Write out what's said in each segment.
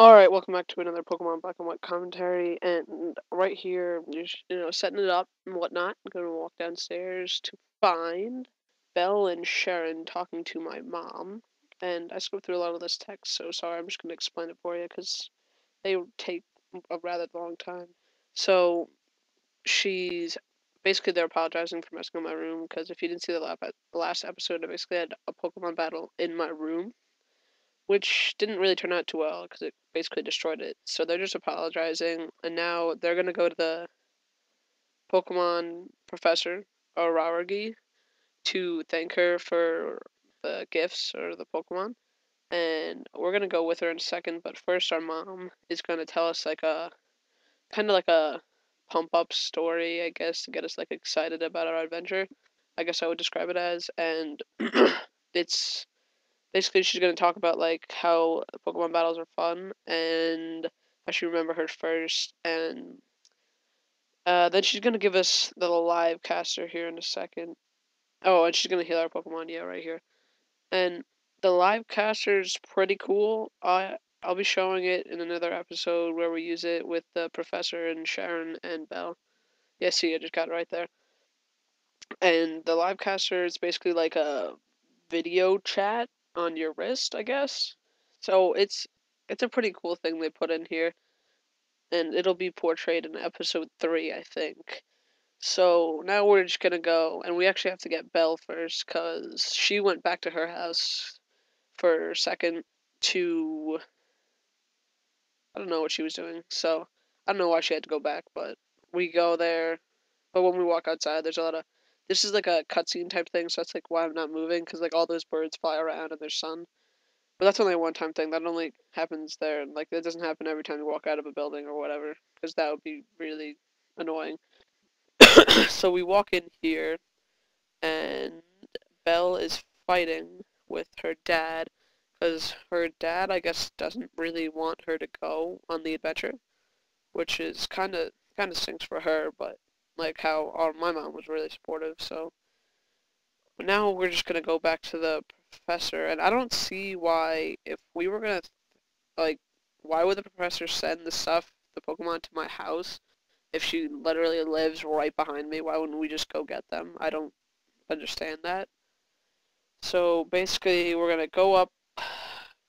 Alright, welcome back to another Pokemon Black and White commentary, and right here, just, setting it up and whatnot. I'm gonna walk downstairs to find Belle and Sharon talking to my mom, and I skipped through a lot of this text, so sorry, I'm just gonna explain it for you, because they take a rather long time. So, they're apologizing for messing up my room, because if you didn't see the last episode, I basically had a Pokemon battle in my room, which didn't really turn out too well because it basically destroyed it. So they're just apologizing, and now they're gonna go to the Pokemon professor, Araragi, to thank her for the gifts or the Pokemon. And we're gonna go with her in a second, but first our mom is gonna tell us like a kind of like a pump up story, I guess, to get us like excited about our adventure. I guess I would describe it as, and it's basically she's going to talk about like how Pokemon battles are fun and how she remember her first, and then she's going to give us the live caster here in a second. Oh, and she's going to heal our Pokemon, yeah, right here. And the live caster's pretty cool. I'll be showing it in another episode where we use it with the professor and Sharon and Belle. Yeah, see, I just got it right there. And the live caster is basically like a video chat on your wrist, I guess. So it's a pretty cool thing they put in here, and it'll be portrayed in episode 3, I think. So now we're just gonna go, and we actually have to get Belle first, cause she went back to her house for a second to I don't know what she was doing. So I don't know why she had to go back, but we go there. But when we walk outside, there's a lot of this is like a cutscene type thing, so that's like why I'm not moving, cause like all those birds fly around and there's sun. But that's only a one-time thing. That only happens there, and like that doesn't happen every time you walk out of a building or whatever, because that would be really annoying. So we walk in here, and Belle is fighting with her dad, because her dad, I guess, doesn't really want her to go on the adventure, which is kind of stinks for her. But like how my mom was really supportive, so. But now we're just gonna go back to the professor, and I don't see why if we were gonna like, why would the professor send the Pokemon to my house if she literally lives right behind me? Why wouldn't we just go get them? I don't understand that. So basically, we're gonna go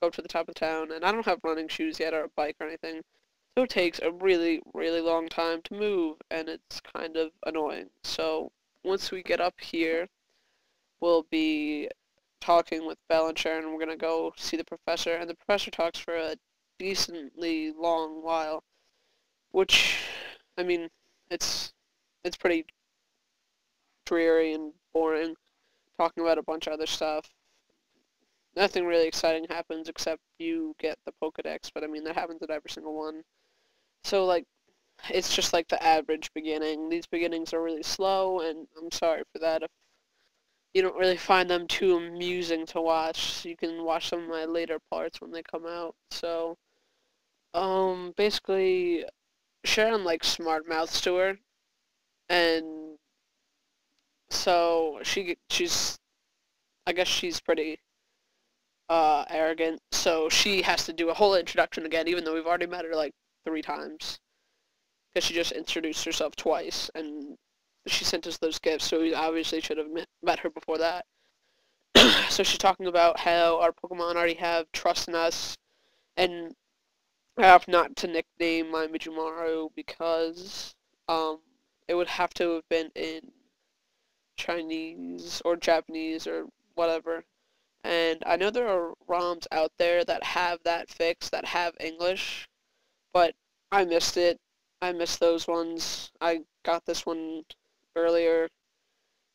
to the top of town, and I don't have running shoes yet or a bike or anything. So it takes a really, really long time to move, and it's kind of annoying. So once we get up here, we'll be talking with Belle and Sharon. We're gonna go see the professor, and the professor talks for a decently long while, which, I mean, it's pretty dreary and boring, talking about a bunch of other stuff. Nothing really exciting happens except you get the Pokedex, but I mean, that happens at every single one. So, like, it's just like the average beginning. These beginnings are really slow, and I'm sorry for that if you don't really find them too amusing to watch. You can watch some of my later parts when they come out. So, basically, Sharon like smart mouths to her, and so she's I guess she's pretty arrogant. So she has to do a whole introduction again, even though we've already met her like 3 times, because she just introduced herself twice, and she sent us those gifts. So we obviously should have met her before that. So she's talking about how our Pokemon already have trust in us, and I have not to nickname my Mijumaru because it would have to have been in Chinese or Japanese or whatever. And I know there are ROMs out there that have that fixed, that have English, but I missed it. I missed those ones. I got this one earlier,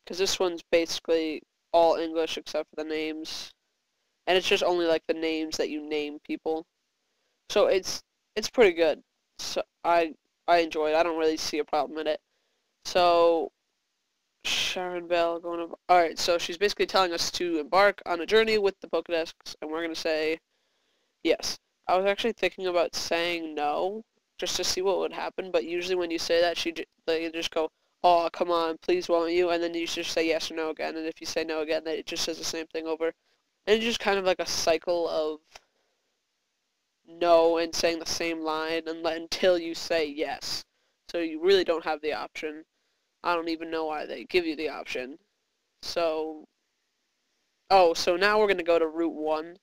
because this one's basically all English except for the names. And it's just only like the names that you name people. So it's pretty good. So I enjoy it. I don't really see a problem in it. So Sharon Bell going over. Alright, so she's basically telling us to embark on a journey with the Pokedex, and we're gonna say yes. I was actually thinking about saying no, just to see what would happen, but usually when you say that, they just go, oh, come on, please won't you? And then you just say yes or no again, and if you say no again, then it just says the same thing over. And it's just kind of like a cycle of no and saying the same line until you say yes. So you really don't have the option. I don't even know why they give you the option. So, oh, so now we're going to go to Route 1.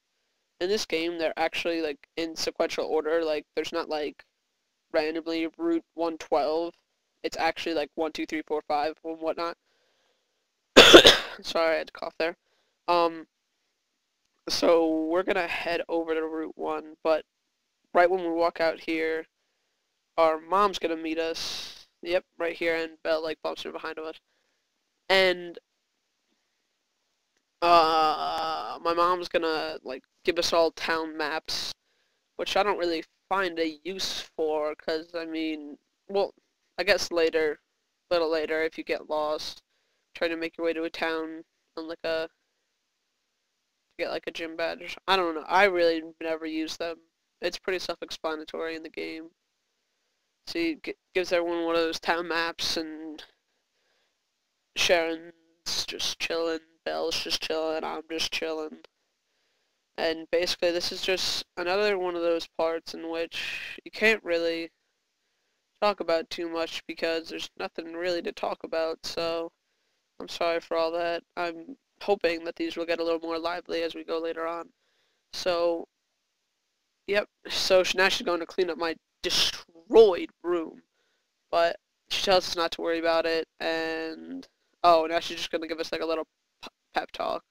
In this game, they're actually, like, in sequential order. Like, there's not, like, randomly Route 112. It's actually, like, 1, 2, 3, 4, 5, and whatnot. Sorry, I had to cough there. So we're going to head over to Route 1, but right when we walk out here, our mom's going to meet us. Yep, right here, and Belle, like, bumps her behind us. And my mom's gonna, like, give us all town maps, which I don't really find a use for, because, I mean, well, I guess later, a little later, if you get lost, trying to make your way to a town on, like, get, like, a gym badge or something. I don't know, I really never use them. It's pretty self-explanatory in the game. So gives everyone one of those town maps, and Sharon's just chilling, Belle's just chilling, I'm just chilling. And basically this is just another one of those parts in which you can't really talk about too much because there's nothing really to talk about, so I'm sorry for all that. I'm hoping that these will get a little more lively as we go later on. So, yep, so now she's going to clean up my destroyed room, but she tells us not to worry about it, and, oh, now she's just going to give us, like, a little pep talk.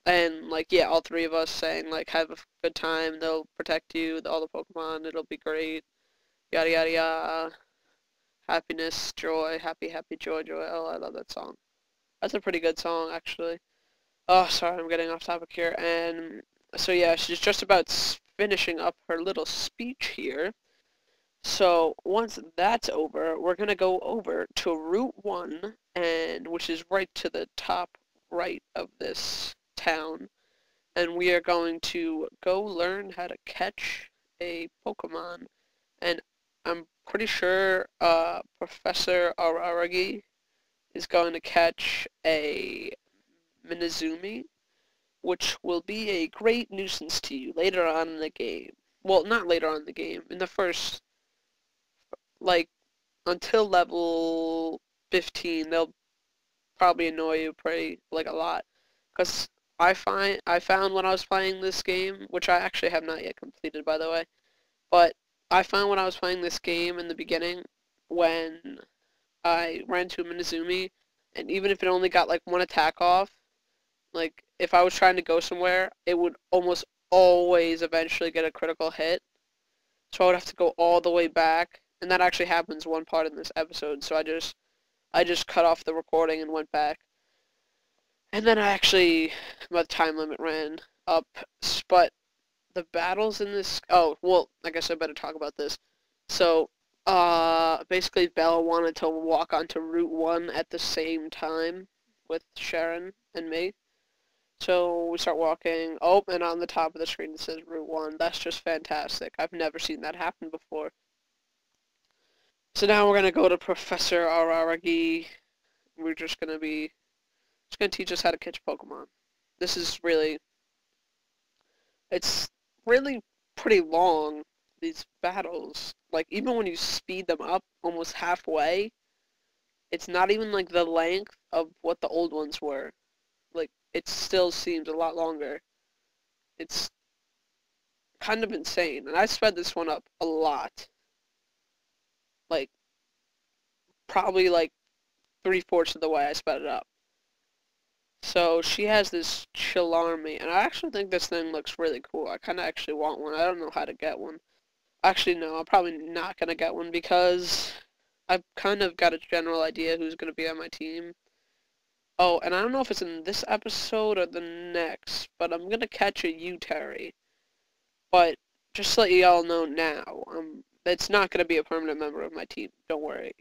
And, like, yeah, all three of us saying, like, have a good time, they'll protect you, all the Pokemon, it'll be great, yada yada yada, happiness, joy, happy, happy, joy, joy. Oh, I love that song. That's a pretty good song, actually. Oh, sorry, I'm getting off topic here. And so, yeah, she's just about finishing up her little speech here. So, once that's over, we're going to go over to Route 1, and which is right to the top right of this town. And we are going to go learn how to catch a Pokemon. And I'm pretty sure Professor Araragi is going to catch a Minizumi, which will be a great nuisance to you later on in the game. Well, not later on in the game. In the first, like, until level 15, they'll probably annoy you pretty, like, a lot. Because I found when I was playing this game, which I actually have not yet completed, by the way, but I found when I was playing this game in the beginning, when I ran to a Minizumi, and even if it only got, like, one attack off, like, if I was trying to go somewhere, it would almost always eventually get a critical hit. So I would have to go all the way back, and that actually happens one part in this episode, so I just cut off the recording and went back. And then my time limit ran up, but the battles in this, oh, well, I guess I better talk about this. So, basically Bella wanted to walk onto Route 1 at the same time with Sharon and me. So we start walking, oh, and on the top of the screen it says Route 1. That's just fantastic. I've never seen that happen before. So now we're going to go to Professor Araragi. We're just going to teach us how to catch Pokemon. This is really, it's really pretty long, these battles. Like, even when you speed them up almost halfway, it's not even, like, the length of what the old ones were. Like, it still seems a lot longer. It's kind of insane. And I sped this one up a lot. Like, probably, like, 3/4 of the way I sped it up. So she has this Chilarmy, and I actually think this thing looks really cool. I kind of actually want one. I don't know how to get one. Actually, no, I'm probably not going to get one because I've kind of got a general idea who's going to be on my team. Oh, and I don't know if it's in this episode or the next, but I'm going to catch a Uteri. But just to let y'all know now, it's not going to be a permanent member of my team. Don't worry.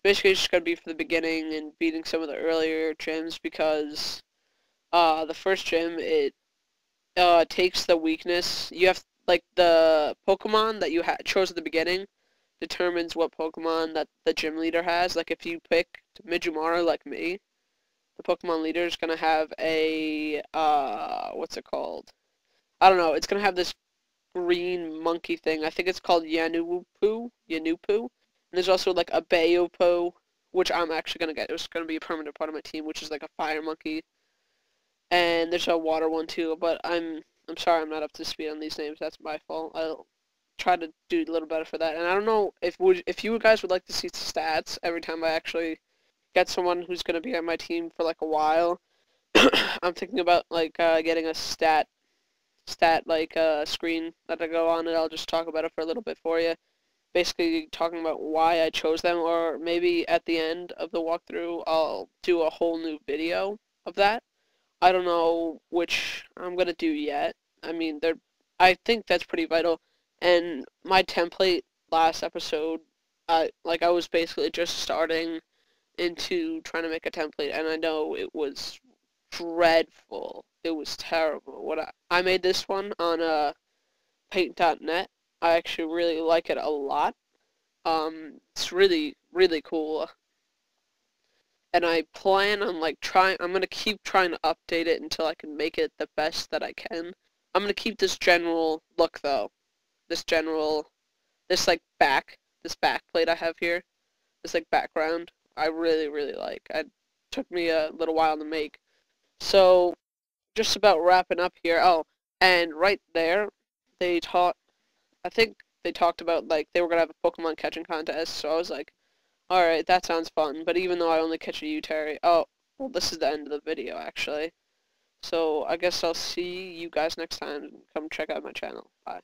Basically it's just going to be for the beginning and beating some of the earlier gyms because the first gym, it takes the weakness. You have, like, the Pokemon that you chose at the beginning determines what Pokemon that the gym leader has. Like, if you pick Mijumara like me, the Pokemon leader is going to have a, what's it called? I don't know, it's gonna have this green monkey thing. I think it's called Yanupu. And there's also like a Bayopo, which I'm actually gonna get. It's gonna be a permanent part of my team, which is like a fire monkey. And there's a water one too, but I'm sorry I'm not up to speed on these names. That's my fault. I'll try to do a little better for that. And I don't know if you guys would like to see stats every time I actually get someone who's gonna be on my team for like a while. I'm thinking about like getting a stat like screen that I go on, and I'll just talk about it for a little bit for you. Basically talking about why I chose them, or maybe at the end of the walkthrough I'll do a whole new video of that. I don't know which I'm gonna do yet. I mean, I think that's pretty vital. And my template last episode, I was basically just starting into trying to make a template, and I know it was dreadful. It was terrible. I made this one on paint.net. I actually really like it a lot. It's really, really cool. And I plan on like I'm gonna keep trying to update it until I can make it the best that I can. I'm gonna keep this general look though. This this back plate I have here. This like background. I really, really like. It took me a little while to make. So, just about wrapping up here. Oh, and right there, I think they talked about, like, they were gonna have a Pokemon catching contest, so I was like, alright, that sounds fun, but even though I only catch a Uteri, oh, well, this is the end of the video, actually. So, I guess I'll see you guys next time, and come check out my channel. Bye.